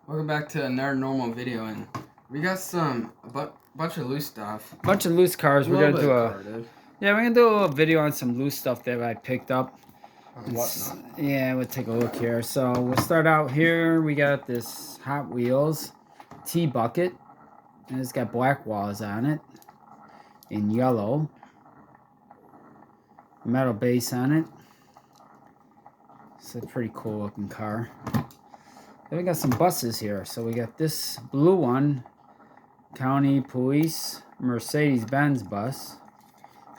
Welcome back to another normal video, and we got bunch of loose stuff. Bunch of loose cars. We're gonna do we're gonna do a little video on some loose stuff that I picked up. Whatnot. Yeah, we'll take a look here. So we'll start out here. We got this Hot Wheels T-Bucket, and it's got black walls on it in yellow. Metal base on it. It's a pretty cool looking car. Then we got some buses here. So we got this blue one, County Police Mercedes Benz bus.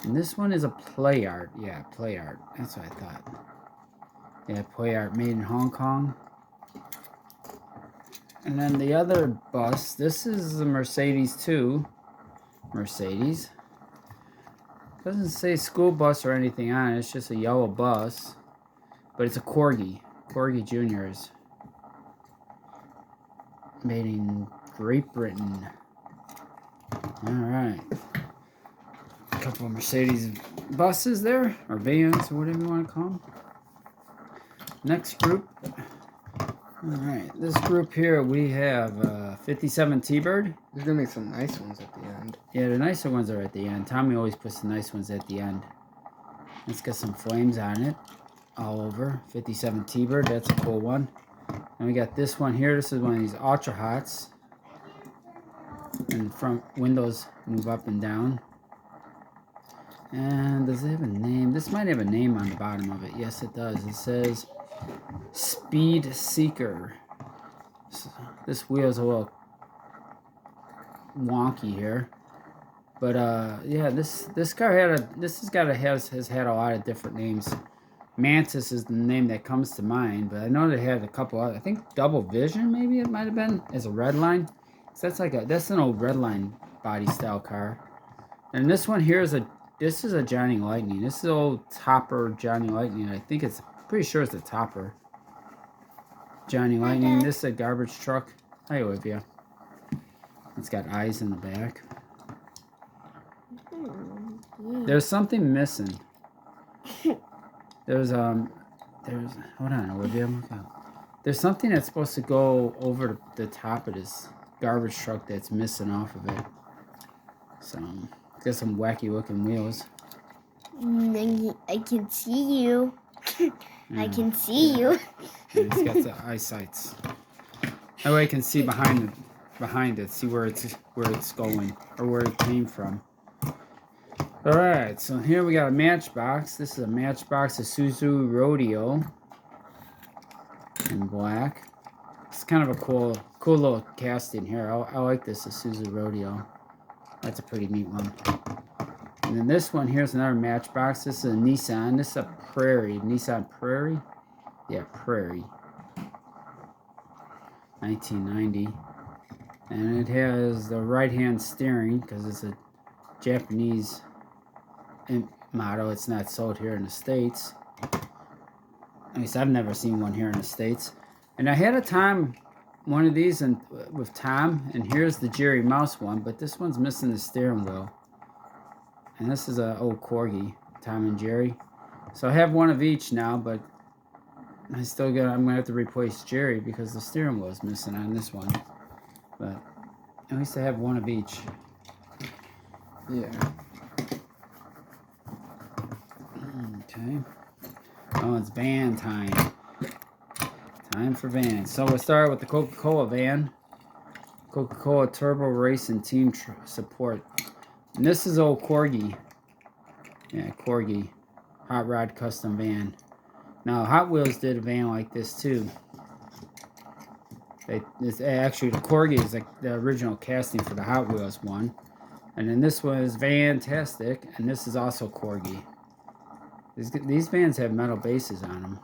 And this one is a play art. Yeah, play art. That's what I thought. Yeah, play art made in Hong Kong. And then the other bus, this is a Mercedes too. Mercedes. Doesn't say school bus or anything on it. It's just a yellow bus. But it's a Corgi. Corgi Juniors. Made in Great Britain. Alright. A couple of Mercedes buses there. Or vans, or whatever you want to call them. Next group. Alright. This group here we have 57 T-Bird. There's gonna be some nice ones at the end. Yeah, the nicer ones are at the end. Tommy always puts the nice ones at the end. Let's get some flames on it. All over. 57 T-Bird. That's a cool one. And we got this one here. This is one of these Ultra Hots. And the front windows move up and down. And does it have a name? This might have a name on the bottom of it. Yes, it does. It says Speed Seeker. So this wheel is a little wonky here. But yeah, this car has had a lot of different names. Mantis is the name that comes to mind, but I know they had a couple other. I think Double Vision, maybe it might have been, as a Redline. So that's an old Redline body style car. And this one here is a Johnny Lightning. This is an old Topper Johnny Lightning. I think pretty sure it's a Topper Johnny Lightning. This is a garbage truck. Hi, Olivia. It's got eyes in the back. There's something missing. There's hold on, Olivia. There's something that's supposed to go over the top of this garbage truck that's missing off of it. So got some wacky looking wheels. I can see you. I can see you. And it's got the eyesights. That way I can see behind it, see where it's going or where it came from. Alright, so here we got a Matchbox. This is a Matchbox Isuzu Rodeo in black. It's kind of a cool little casting here. I like this Isuzu Rodeo. That's a pretty neat one. And then this one here's another Matchbox. This is a Nissan. This is a Prairie. Nissan Prairie? Yeah, Prairie. 1990. And it has the right-hand steering because it's a Japanese model. It's not sold here in the States. At least I've never seen one here in the States. And I had one of these with Tom, and here's the Jerry Mouse one, but this one's missing the steering wheel. And this is an old Corgi, Tom and Jerry. So I have one of each now, but I'm gonna have to replace Jerry because the steering wheel is missing on this one. But at least I have one of each. Yeah. Okay. Oh, it's van time. Time for vans. So we'll start with the Coca-Cola van. Coca-Cola Turbo Race and Team Support. And this is old Corgi. Yeah, Corgi. Hot Rod Custom Van. Now, Hot Wheels did a van like this too. Actually, the Corgi is like the original casting for the Hot Wheels one. And then this one is Vantastic, and this is also Corgi. These vans have metal bases on them.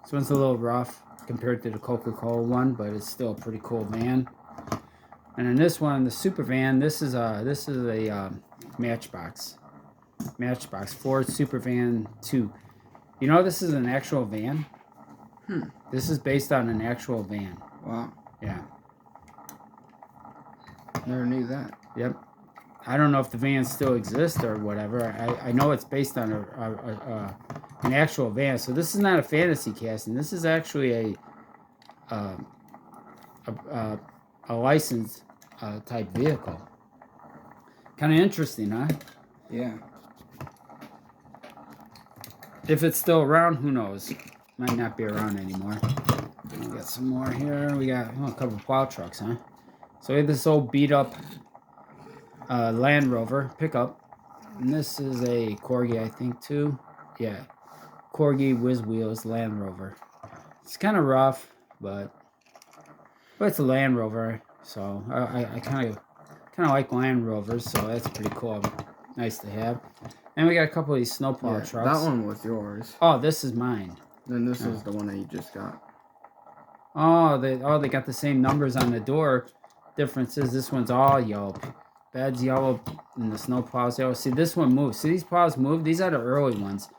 This one's a little rough compared to the Coca-Cola one, but it's still a pretty cool van. And then this one, the Super Van, this is a Matchbox. Matchbox Ford Super Van 2. You know this is an actual van? This is based on an actual van. Wow. Yeah. Never knew that. Yep. I don't know if the vans still exist or whatever. I know it's based on an actual van. So this is not a fantasy casting. This is actually a a licensed type vehicle. Kind of interesting, huh? Yeah. If it's still around, who knows? Might not be around anymore. We got some more here. We got a couple plow trucks, huh? So we have this old beat up Land Rover pickup. And this is a Corgi, I think, too. Yeah. Corgi Whiz Wheels Land Rover. It's kind of rough, but it's a Land Rover. So I kind of like Land Rovers, so that's pretty cool. Nice to have. And we got a couple of these snowplow trucks. That one was yours. Oh, this is mine. Then this is the one that you just got. Oh, they got the same numbers on the door. Difference is this one's all yellow. Bed's yellow and the snowplow's yellow. See, this one moves. See, these plows move. These are the early ones.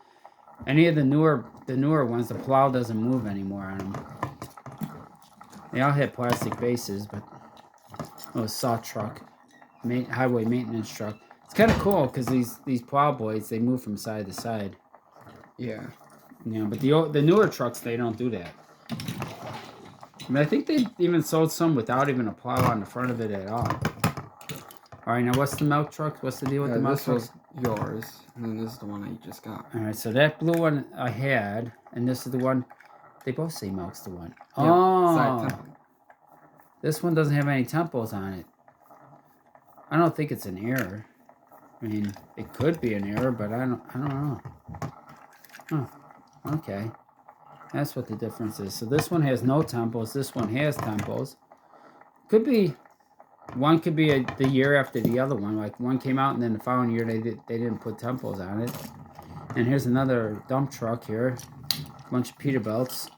Any of the newer ones, the plow doesn't move anymore on them. They all had plastic bases, but saw truck, highway maintenance truck. It's kind of cool because these plow blades, they move from side to side. Yeah. Yeah, but the newer trucks, they don't do that. I mean, I think they even sold some without even a plow on the front of it at all. All right, now what's the milk truck? What's the deal with the milk truck? This was yours, and then this is the one that you just got. All right, so that blue one I had, and this is the one. They both say milk's the one. Yeah, Oh, this one doesn't have any tempos on it. I don't think it's an error. I mean, it could be an error, but I don't know. Huh. Okay. That's what the difference is. So this one has no tempos. This one has tempos. Could be, one could be the year after the other one. Like one came out and then the following year they didn't put tempos on it. And here's another dump truck here. A bunch of Peterbilts.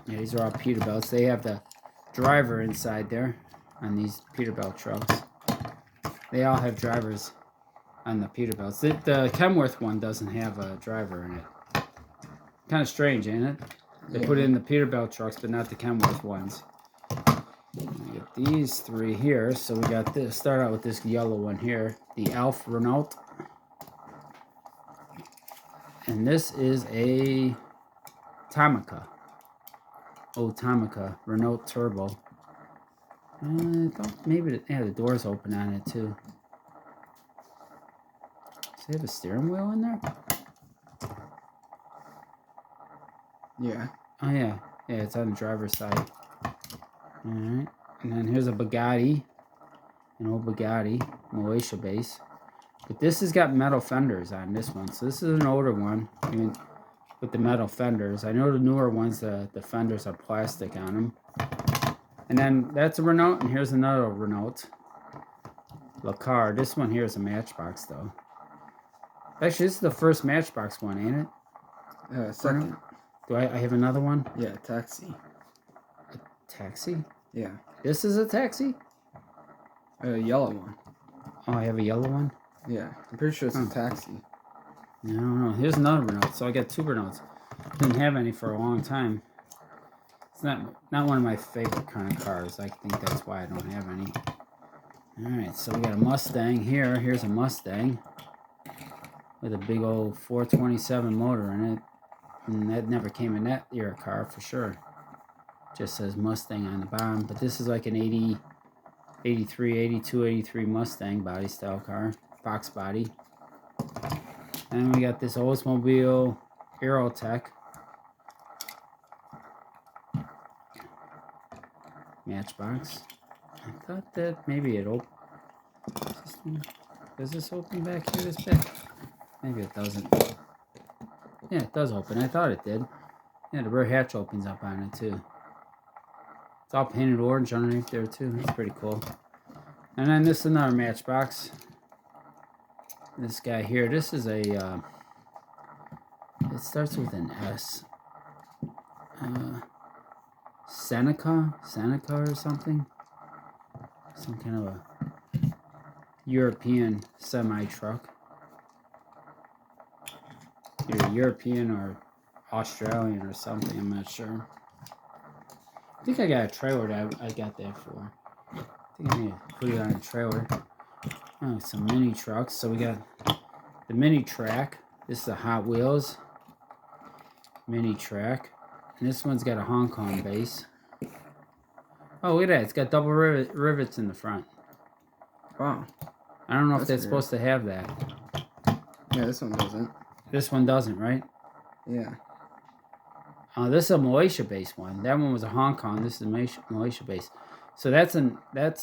Yeah, these are all Peterbilts. They have the driver inside there on these Peterbilt trucks. They all have drivers on the Peterbilts. The Kenworth one doesn't have a driver in it. Kind of strange, ain't it? They put it in the Peterbilt trucks, but not the Kenworth ones. We got these three here. So we got this. Start out with this yellow one here, the Alf Renault, and this is a Tomica. Oh, Tomica Renault Turbo. I thought maybe the door's open on it too. Does it have a steering wheel in there? Yeah. Oh, yeah. Yeah, it's on the driver's side. Alright. And then here's a Bugatti. An old Bugatti. Malaysia base. But this has got metal fenders on this one. So this is an older one. Even with the metal fenders. I know the newer ones, the fenders are plastic on them. And then that's a Renault. And here's another Renault. Le Car. This one here is a Matchbox, though. Actually, this is the first Matchbox one, ain't it? Second. Do I have another one? Yeah, taxi. A taxi? Yeah. This is a taxi? A yellow one. Oh, I have a yellow one? Yeah. I'm pretty sure it's a taxi. I don't know. Here's another Renault. So I got two Renaults. Didn't have any for a long time. It's not one of my favorite kind of cars. I think that's why I don't have any. Alright, so we got a Mustang here. Here's a Mustang with a big old 427 motor in it. And that never came in that era car for sure. Just says Mustang on the bottom. But this is like an 80, 83, 82, 83 Mustang body style car. Box body. And we got this Oldsmobile Aerotech. Matchbox. I thought that maybe it opened. Does this open back here this big? Maybe it doesn't. Yeah, it does open. I thought it did. Yeah, the rear hatch opens up on it too. It's all painted orange underneath there too. That's pretty cool. And then this is another Matchbox. This guy here. This is a. It starts with an S. Seneca or something. Some kind of a European semi-truck. Either European or Australian or something, I'm not sure. I think I got a trailer that I got that for. I think I need to put it on a trailer. Oh, some mini trucks. So we got the mini track. This is a Hot Wheels mini track. And this one's got a Hong Kong base. Oh, look at that. It's got double rivets in the front. Wow. I don't know if that's weird. supposed to have that. Yeah, this one doesn't. This one doesn't, right? Yeah. This is a Malaysia-based one. That one was a Hong Kong. This is Malaysia-based. So that's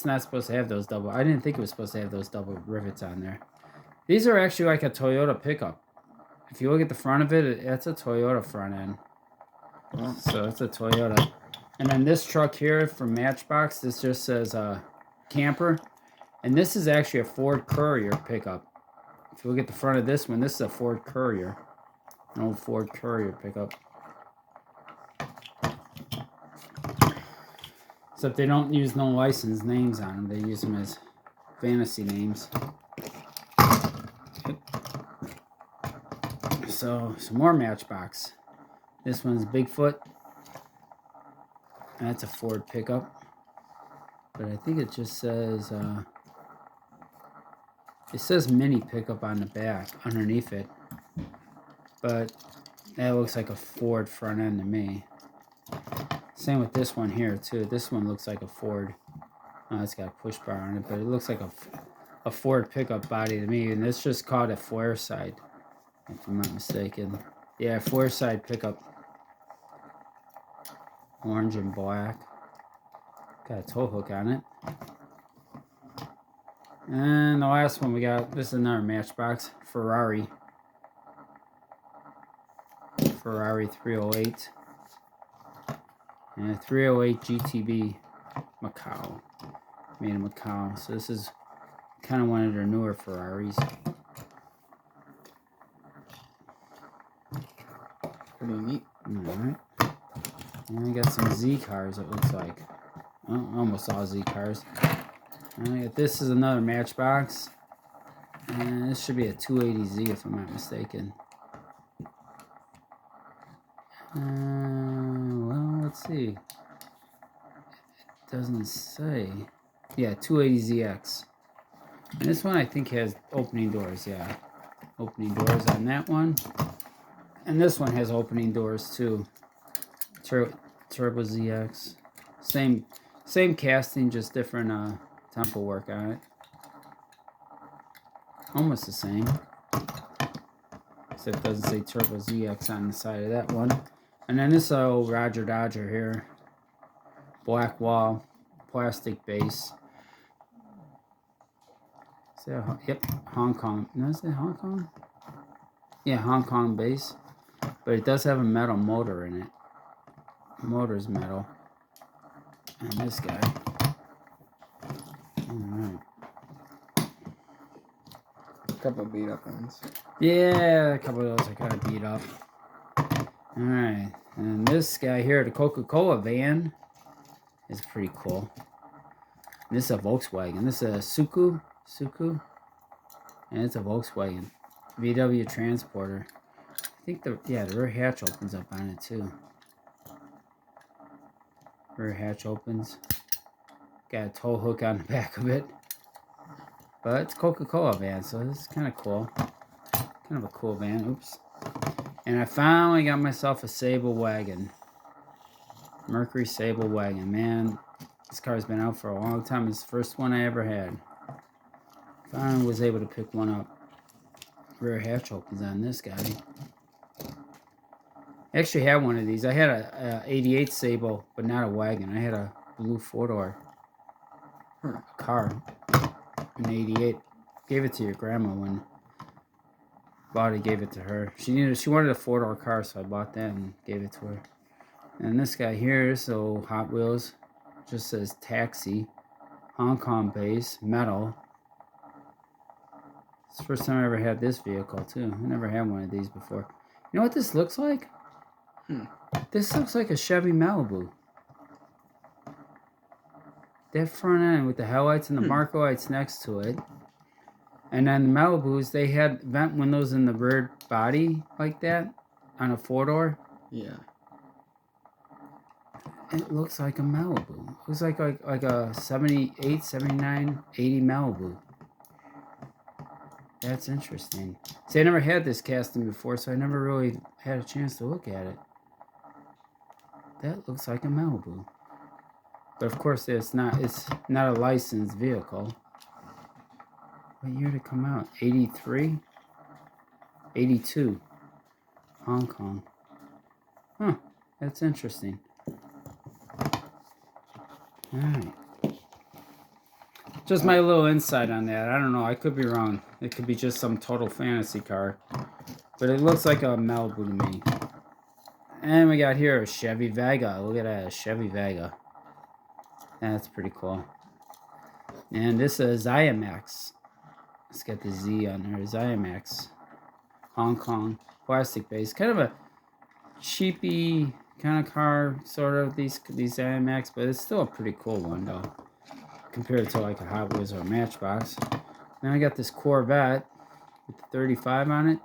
not supposed to have those double. I didn't think it was supposed to have those double rivets on there. These are actually like a Toyota pickup. If you look at the front of it, that's a Toyota front end. Wow. So it's a Toyota. And then this truck here from Matchbox, this just says camper. And this is actually a Ford Courier pickup. If you look at the front of this one, this is a Ford Courier. An old Ford Courier pickup. Except they don't use no license names on them. They use them as fantasy names. So, some more Matchbox. This one's Bigfoot. That's a Ford pickup. But I think it just says... it says mini pickup on the back, underneath it. But that looks like a Ford front end to me. Same with this one here too. This one looks like a Ford. Oh, it's got a push bar on it, but it looks like a Ford pickup body to me. And it's just called a flare side, if I'm not mistaken. Yeah, flare side pickup. Orange and black. Got a tow hook on it. And the last one we got, this is another Matchbox, Ferrari 308. And a 308 GTB Macau. Made in Macau. So this is kind of one of their newer Ferraris. Pretty neat. Alright. And we got some Z cars, it looks like. Oh, almost all Z cars. Alright, this is another Matchbox. And this should be a 280Z if I'm not mistaken. Well, let's see. It doesn't say. Yeah, 280ZX. And this one I think has opening doors, yeah. Opening doors on that one. And this one has opening doors too. Turbo ZX. Same casting, just different tempo work on it. Almost the same. Except it doesn't say Turbo ZX on the side of that one. And then this old Roger Dodger here. Black wall, plastic base. Is that, yep, Hong Kong. No, is it Hong Kong? Yeah, Hong Kong base. But it does have a metal motor in it. The motor's metal. And this guy. Alright. A couple beat up ones. Yeah, a couple of those are kind of beat up. Alright. And this guy here, the Coca-Cola van, is pretty cool. And this is a Volkswagen. This is a Suku. And it's a Volkswagen Vw Transporter. I think the rear hatch opens up on it too. Rear hatch opens. Got a tow hook on the back of it. But it's a Coca-Cola van, so this is kind of cool. Kind of a cool van. Oops. And I finally got myself a Sable wagon. Mercury Sable wagon. Man, this car's been out for a long time. It's the first one I ever had. Finally was able to pick one up. Rear hatch opens on this guy. I actually had one of these. I had a 88 Sable, but not a wagon. I had a blue four-door car. An 88. Gave it to your grandma when Bobby gave it to her. She wanted a four-door car, so I bought that and gave it to her. And this guy here, so Hot Wheels, just says taxi, Hong Kong base, metal. It's the first time I ever had this vehicle too. I never had one of these before. You know what this looks like? This looks like a Chevy Malibu. That front end with the headlights and the marker lights next to it. And then the Malibus, they had vent windows in the rear body like that on a four-door. Yeah. It looks like a Malibu. It looks like a 78, 79, 80 Malibu. That's interesting. See, I never had this casting before, so I never really had a chance to look at it. That looks like a Malibu. But of course, it's not a licensed vehicle. What year did it come out? 83? 82. Hong Kong. Huh. That's interesting. Alright. Just my little insight on that. I don't know. I could be wrong. It could be just some total fantasy car. But it looks like a Malibu to me. And we got here a Chevy Vega. Look at that. A Chevy Vega. That's pretty cool. And this is IMAX. Let's get the Z on there. IMAX. Hong Kong. Plastic base. Kind of a cheapy kind of car. Sort of these IMAX. But it's still a pretty cool one though. Compared to like a Hot Wheels or a Matchbox. Then I got this Corvette with the 35 on it.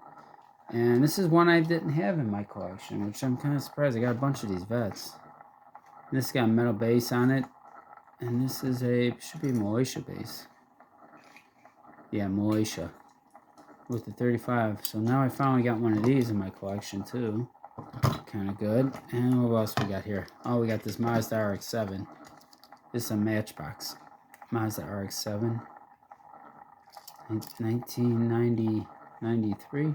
And this is one I didn't have in my collection, which I'm kind of surprised. I got a bunch of these Vets. This got a metal base on it. And this is should be a Malaysia base. Yeah, Malaysia. With the 35. So now I finally got one of these in my collection too. Kind of good. And what else we got here? Oh, we got this Mazda RX-7. This is a Matchbox. Mazda RX-7. 1993.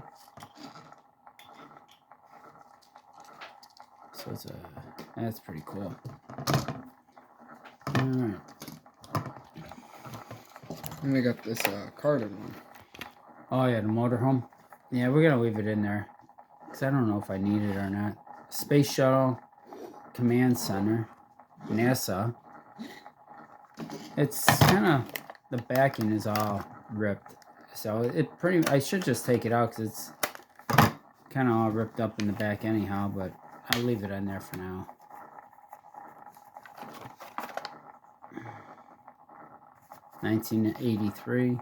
So that's pretty cool. Alright. And we got this Carter one. Oh yeah, the motorhome. Yeah, we're gonna leave it in there. Because I don't know if I need it or not. Space Shuttle Command Center. NASA. It's kind of, the backing is all ripped. So I should just take it out because it's kind of all ripped up in the back anyhow, but I'll leave it in there for now. $1983.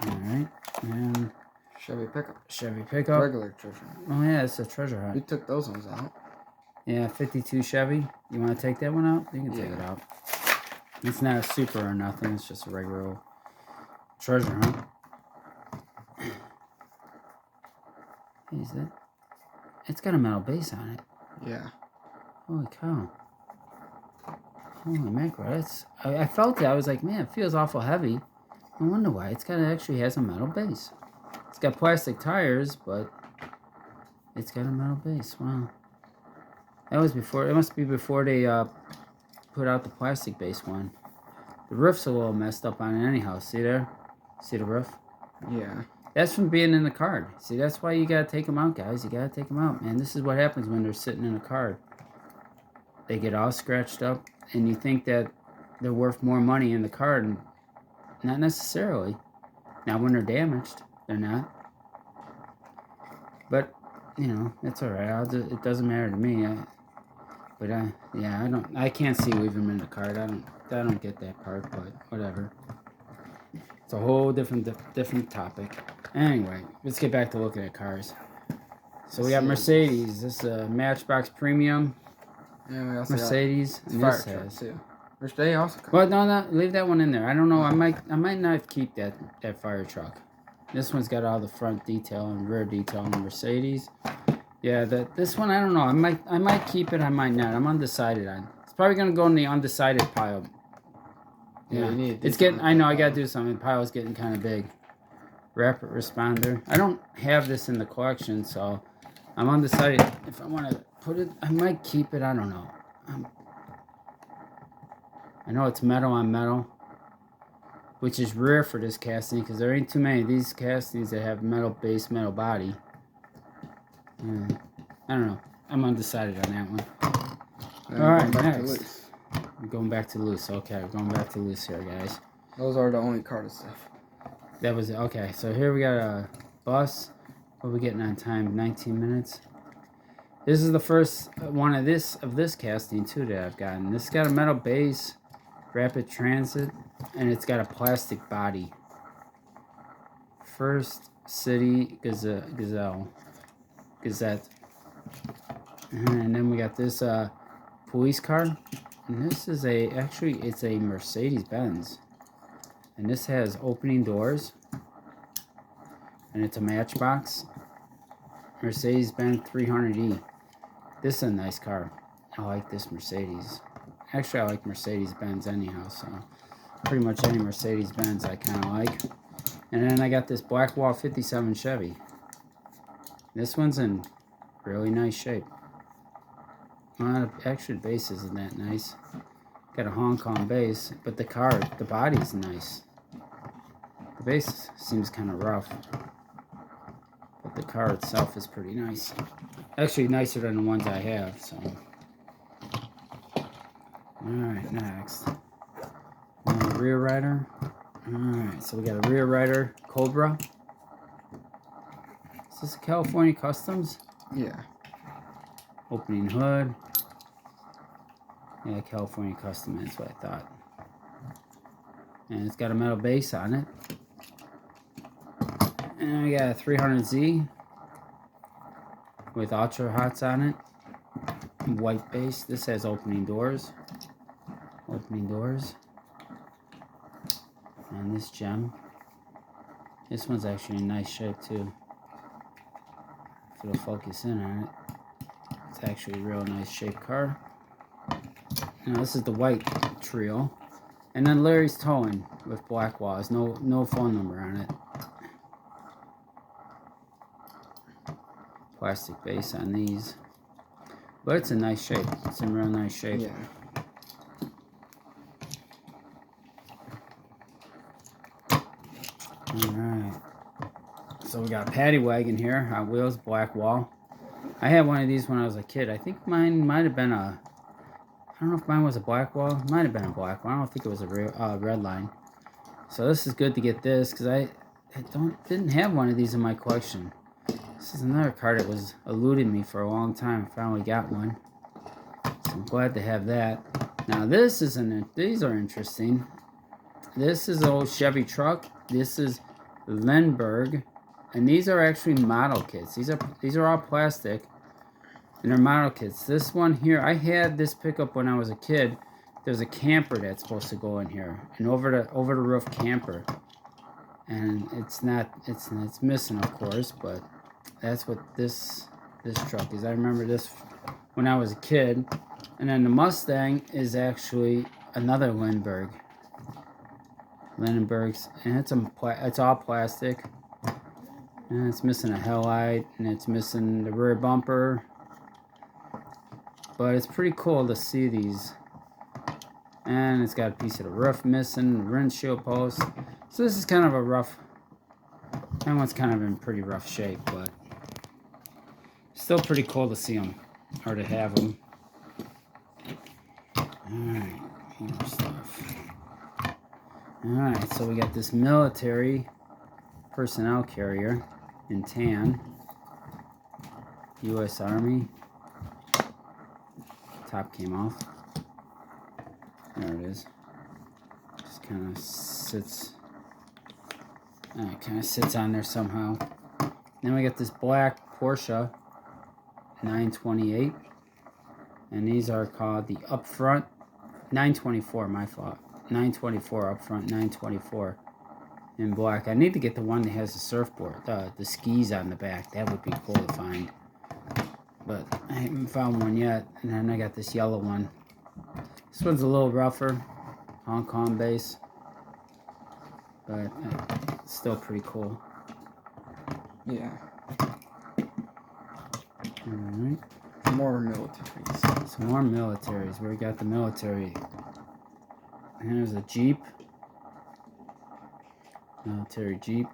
Alright. And Chevy pickup. Chevy pickup. Regular treasure. Oh yeah, it's a treasure hunt. We took those ones out. Yeah, 52 Chevy. You want to take that one out? You can take it out. It's not a super or nothing. It's just a regular old treasure hunt. Hey, is that? It's got a metal base on it. Yeah. Holy cow. Holy mackerel. I felt it. I was like, man, it feels awful heavy. I wonder why. Actually has a metal base. It's got plastic tires, but it's got a metal base. Wow. That was before. It must be before they put out the plastic base one. The roof's a little messed up on it anyhow. See there? See the roof? Yeah. That's from being in the card. See, that's why you gotta take them out, guys. You gotta take them out, man. This is what happens when they're sitting in a card. They get all scratched up, and you think that they're worth more money in the card, and not necessarily. Now, when they're damaged, they're not. But you know, it's all right. It doesn't matter to me. I can't see leaving them in the card. I don't get that part, but whatever. It's a whole different topic. Anyway, let's get back to looking at cars. So we got Mercedes. This is a Matchbox Premium. Yeah, we also Mercedes. got fire truck too. Which they also come. Well, no, leave that one in there. I don't know. I might not keep that fire truck. This one's got all the front detail and rear detail on the Mercedes. Yeah, this one I don't know. I might keep it. I might not. I'm undecided on. It's probably gonna go in the undecided pile. Yeah, you need to do it's getting. something. I know. I gotta do something. The pile's getting kind of big. Rapid responder. I don't have this in the collection, so I'm undecided if I want to put it. I might keep it. I don't know. I know it's metal on metal, which is rare for this casting because there ain't too many of these castings that have metal base, metal body. I don't know. I'm undecided on that one. Alright, next. We're going back to loose. Okay, we're going back to loose here, guys. Those are the only Carter stuff. That was it. Okay, so here we got a bus. What are we getting on time? 19 minutes. This is the first one of this casting too that I've gotten. This got a metal base, rapid transit, and it's got a plastic body. First City Gazette. And then we got this police car. And this is it's a Mercedes Benz. And this has opening doors. And it's a Matchbox. Mercedes Benz 300E. This is a nice car. I like this Mercedes. Actually, I like Mercedes-Benz anyhow, so pretty much any Mercedes-Benz I kind of like. And then I got this Blackwall 57 Chevy. This one's in really nice shape. Actually, the base isn't that nice. Got a Hong Kong base, but the body's nice. The base seems kind of rough, but the car itself is pretty nice. Actually, nicer than the ones I have, so. Alright, next. Rear rider. Alright, so we got a rear rider Cobra. Is this a California Customs? Yeah. Opening hood. Yeah, California Custom, that's what I thought. And it's got a metal base on it. And we got a 300Z with Ultra Hots on it. White base. This has opening doors. Opening doors. And this gem. This one's actually in nice shape too. If it'll focus in on it. It's actually a real nice shaped car. Now this is the white trio. And then Larry's towing with black walls. No phone number on it. Plastic base on these. But it's in nice shape. It's in real nice shape. Yeah. Alright. So we got a Paddy Wagon here. Hot Wheels, black wall. I had one of these when I was a kid. I think mine might have been a... I don't know if mine was a black wall. Might have been a black wall. I don't think it was a real Redline. So this is good to get this because I didn't have one of these in my collection. This is another car that was eluding me for a long time. I finally got one. So I'm glad to have that. Now this isn't. These are interesting. This is an old Chevy truck. This is Lindbergh, and these are actually model kits. These are all plastic, and they're model kits. This one here, I had this pickup when I was a kid. There's a camper that's supposed to go in here, an over the roof camper, and it's missing, of course, but that's what this truck is. I remember this when I was a kid. And then the Mustang is actually another Lindbergh. Lindbergh's, and it's all plastic. And it's missing a headlight, and it's missing the rear bumper. But it's pretty cool to see these. And it's got a piece of the roof missing, windshield post. So this is kind of a rough. That one's kind of in pretty rough shape, but still pretty cool to see them or to have them. Alright, more stuff. Alright, so we got this military personnel carrier in tan. U.S. Army. Top came off. There it is. Just kind of sits. It kind of sits on there somehow. Then we got this black Porsche 928. And these are called the upfront 924, my fault. 924 up front, 924 in black. I need to get the one that has the surfboard, the skis on the back. That would be cool to find. But I haven't found one yet. And then I got this yellow one. This one's a little rougher. Hong Kong base. But it's still pretty cool. Yeah. Alright. More militaries. Some more militaries. We got the military. Here's a Jeep. Military Jeep.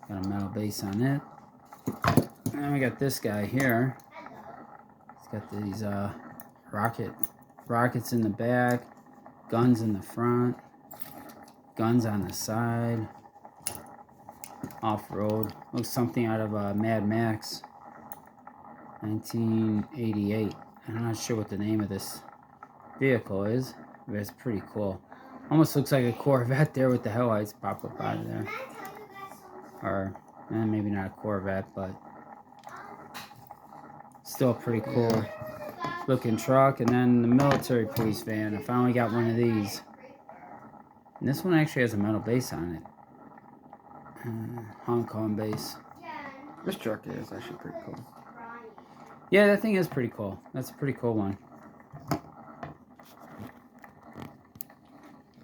Got a metal base on it. And we got this guy here. He's got these rockets in the back, guns in the front, guns on the side. Off-road. Looks something out of Mad Max. 1988. I'm not sure what the name of this vehicle is, but it's pretty cool. Almost looks like a Corvette there with the headlights pop up out of there. Or maybe not a Corvette, but still a pretty cool looking truck. And then the military police van. I finally got one of these. And this one actually has a metal base on it. Hong Kong base. This truck is actually pretty cool. Yeah, that thing is pretty cool. That's a pretty cool one.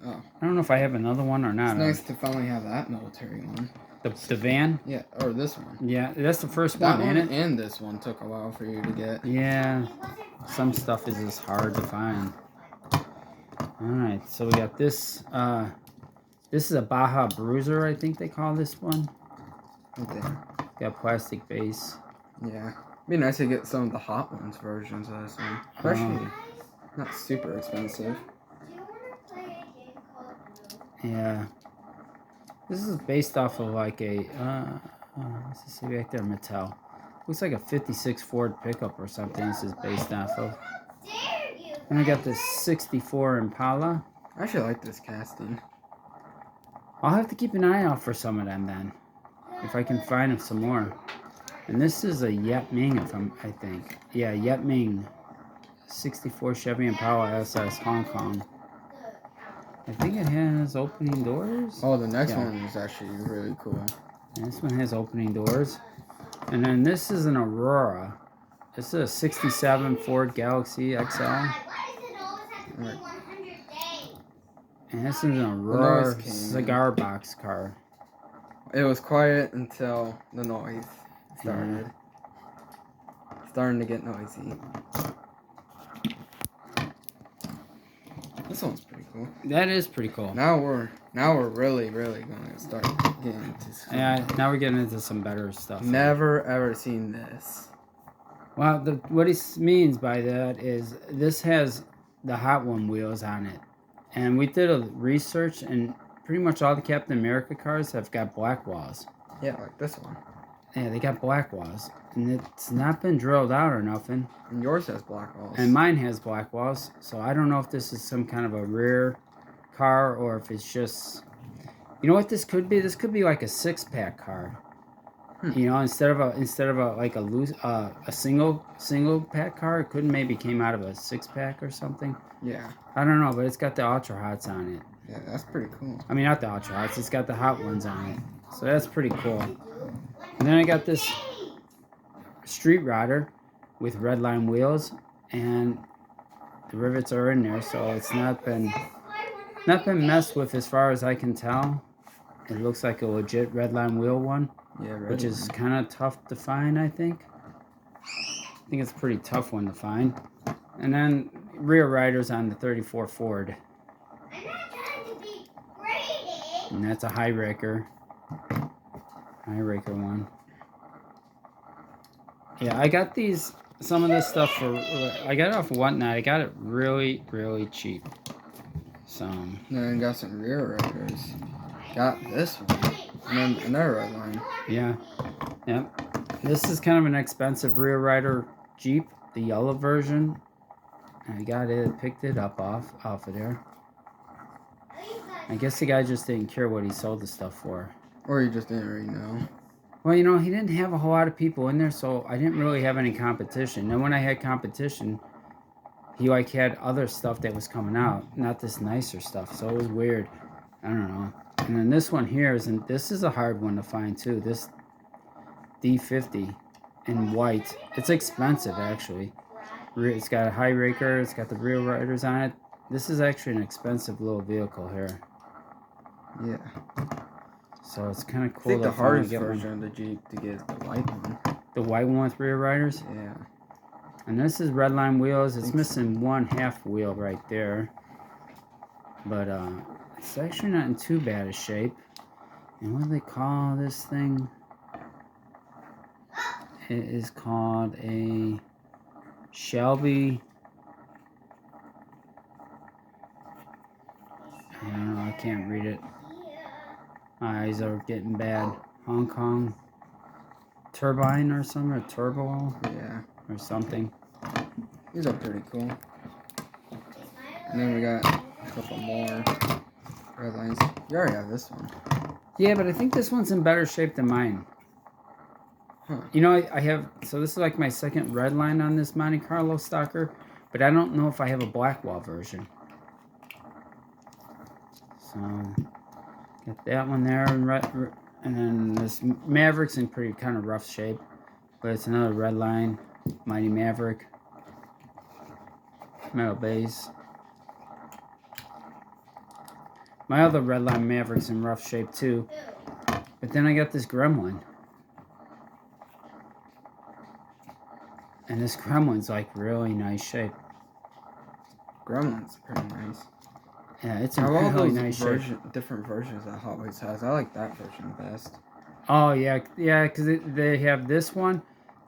Oh. I don't know if I have another one or not. It's nice to finally have that military one. The van? Yeah, or this one. Yeah, that's the first That one, one ain't it? and this one took a while for you to get. Yeah, some stuff is just hard to find. Alright, so we got this. This is a Baja Bruiser, I think they call this one. Right there. Got plastic base. Yeah. It'd be nice to get some of the Hot Ones versions of this one. Especially not super expensive. Yeah. This is based off of like a, let's just see back there, Mattel. Looks like a 56 Ford pickup or something this is based off of. And I got this 64 Impala. I actually like this casting. I'll have to keep an eye out for some of them then. If I can find some more. And this is a Yet Ming, I think. Yeah, Yet Ming. 64 Chevy Impala SS Hong Kong. I think it has opening doors. Oh, the next one is actually really cool. And this one has opening doors. And then this is an Aurora. This is a 67 Ford Galaxy XL. Right. And this is an Aurora cigar box car. It was quiet until the noise started. Starting to get noisy. This one's pretty cool. That is pretty cool. Now we're really gonna start getting into some. Yeah, now we're getting into some better stuff. Never ever seen this. Well, what he means by that is this has the Hot One wheels on it. And we did a research, and pretty much all the Captain America cars have got black walls. Yeah, like this one. Yeah, they got black walls. And it's not been drilled out or nothing. And yours has black walls. And mine has black walls. So I don't know if this is some kind of a rear car or if it's just... You know what this could be? This could be like a 6-pack car. You know, instead of a loose a single pack car, it could maybe came out of a 6-pack or something. Yeah. I don't know, but it's got the Ultra Hots on it. Yeah, that's pretty cool. I mean, not the Ultra Hots. It's got the Hot Ones on it. So that's pretty cool. And then I got this Street Rider with Redline wheels, and the rivets are in there, so it's not been messed with as far as I can tell. It looks like a legit Redline wheel one. Yeah, Redline. Which is kind of tough to find, I think. I think it's a pretty tough one to find. And then rear riders on the 34 Ford. I'm not trying to be graded. And that's a high raker. High raker one. Yeah, I got some of this stuff I got it off of Whatnot. I got it really, really cheap. So. Then got some rear riders. Got this one. And then another Redline. Yeah. Yep. This is kind of an expensive rear rider Jeep, the yellow version. I got it, picked it up off of there. I guess the guy just didn't care what he sold the stuff for. Or you just didn't really know. Well, you know, he didn't have a whole lot of people in there, so I didn't really have any competition. And when I had competition, he like had other stuff that was coming out, not this nicer stuff. So it was weird. I don't know. And then this one here this is a hard one to find too. This D50 in white. It's expensive actually. It's got a high raker. It's got the rear riders on it. This is actually an expensive little vehicle here. Yeah. So it's kind of cool. I think the to finally hardest get version one. of the Jeep to get is the white one. The white one with rear riders? Yeah. And this is Redline wheels. It's missing one half wheel right there. But it's actually not in too bad a shape. And what do they call this thing? It is called a Shelby. I don't know, I can't read it. My eyes are getting bad. Hong Kong turbine or something, or turbo. Yeah. Or something. These are pretty cool. And then we got a couple more red lines. You already have this one. Yeah, but I think this one's in better shape than mine. Huh. You know, I have, so this is like my second red line on this Monte Carlo stalker, but I don't know if I have a black wall version. So, got that one there, and then this Maverick's in pretty kind of rough shape, but it's another red line. Mighty Maverick. Metal base. My other Redline Maverick's in rough shape too. But then I got this Gremlin. And this Gremlin's like really nice shape. Gremlin's pretty nice. Yeah, it's a I love really those nice shape. different versions that Hot Wheels has. I like that version best. Oh, yeah, because they have this one.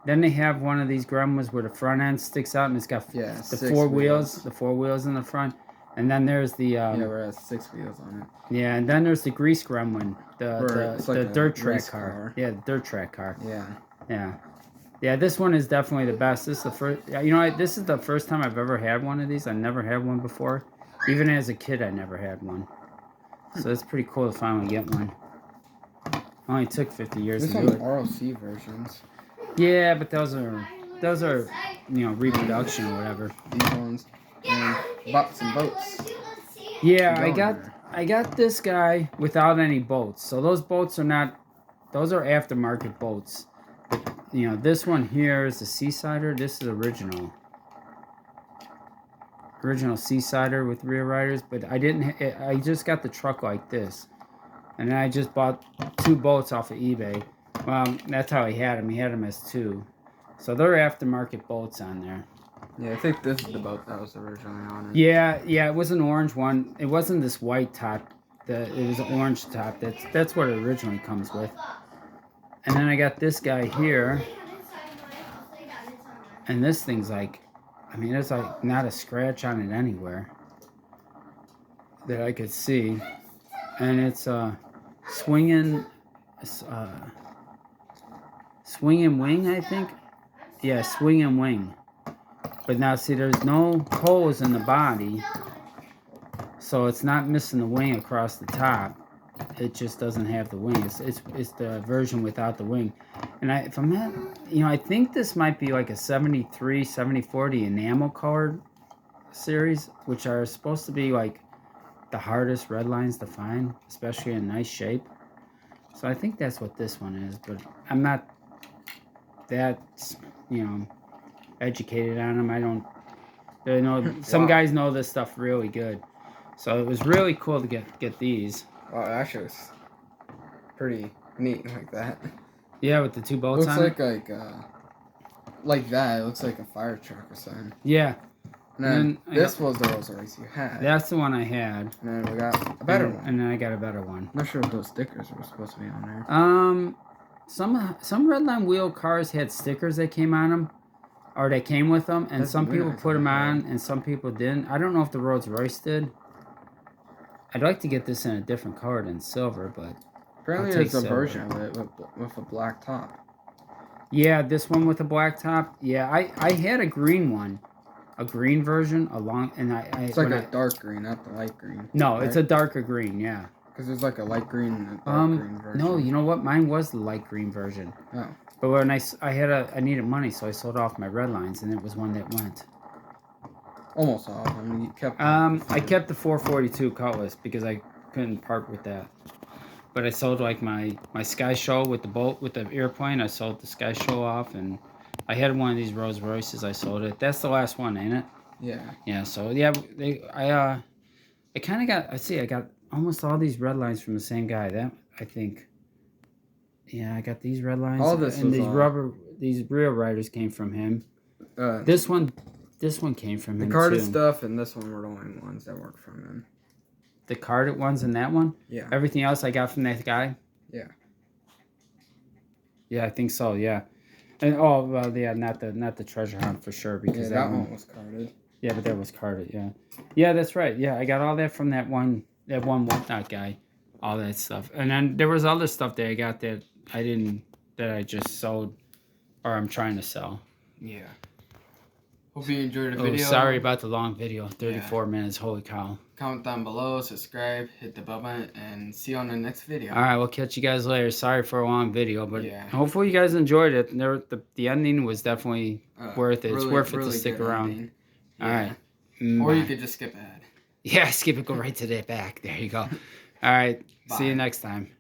Then they have one of these Gremlins where the front end sticks out and it's got the 4 wheels. The 4 wheels in the front. And then there's the... where it has 6 wheels on it. Yeah, and then there's the grease Gremlin. The dirt track car. Yeah, the dirt track car. Yeah. Yeah. Yeah, this one is definitely the best. This is the first... You know, this is the first time I've ever had one of these. I never had one before. Even as a kid, I never had one. So it's pretty cool to finally get one. Only took 50 years to do it. ROC versions. Yeah, but those are you know, reproduction or whatever. These ones. And bought some boats. Yeah, I got this guy without any boats. So those boats are not... Those are aftermarket boats. But, you know, this one here is the Seasider. This is original. Original Seasider with rear riders. But I just got the truck like this. And then I just bought 2 boats off of eBay. Well, that's how he had them. He had them as 2. So they're aftermarket boats on there. Yeah, I think this is the boat that was originally on it. Yeah, it was an orange one. It wasn't this white top. It was an orange top. That's what it originally comes with. And then I got this guy here. And this thing's like, I mean, there's like not a scratch on it anywhere that I could see. And it's swinging wing, I think. Yeah, swinging wing. But now, see, there's no holes in the body, so it's not missing the wing across the top. It just doesn't have the wing. It's the version without the wing. And if I'm not, you know, I think this might be like a 73, 74 enamel colored series, which are supposed to be like the hardest red lines to find, especially in nice shape. So I think that's what this one is, but I'm not that, you know, educated on them. I know some guys know this stuff really good. So it was really cool to get these. Wow, it actually was pretty neat like that. Yeah, with the 2 boats on it. Like that. It looks like a fire truck or something. Yeah. And then this was the Rolls Royce you had. That's the one I had. And then we got a better one. And then I got a better one. I'm not sure if those stickers were supposed to be on there. Some Redline wheel cars had stickers that came on them. Or they came with them, and some people put them on, and some people didn't. I don't know if the Rolls Royce did. I'd like to get this in a different color than silver, but apparently there's a version of it with a black top. Yeah, this one with a black top. Yeah, I had a green one, a green version It's like a dark green, not the light green. No, right? it's a darker green. Yeah. Because there's like a light green and a dark green version. No, you know what? Mine was the light green version. Oh. But when I needed money, so I sold off my red lines, and it was one that went. Almost all of them. You kept I kept the 442 Cutlass because I couldn't part with that. But I sold like my Sky Show with the airplane. I sold the Sky Show off, and I had one of these Rolls Royces. I sold it. That's the last one, ain't it? Yeah. Yeah. So yeah, I kind of got. I got almost all these red lines from the same guy. That I think. Yeah, I got these red lines. All this and was these real riders came from him. This one came from him. The carded too. stuff and this one were the only ones that weren't from him. The carded ones and that one? Yeah. Everything else I got from that guy? Yeah. Yeah, I think so, yeah. And yeah, not the treasure hunt for sure, because that one was carded. Yeah, but that was carded, yeah. Yeah, that's right. Yeah, I got all that from that one whatnot guy. All that stuff. And then there was other stuff that I got that I just sold, or I'm trying to sell. Yeah. Hope you enjoyed the video. Sorry about the long video. 34 minutes. Holy cow. Comment down below, subscribe, hit the bell button, and see you on the next video. All right, we'll catch you guys later. Sorry for a long video, but hopefully you guys enjoyed it. The ending was definitely worth it. It's worth it to stick around. All right. Or you could just skip ahead. Yeah, skip it. Go right to the back. There you go. All right. Bye. See you next time.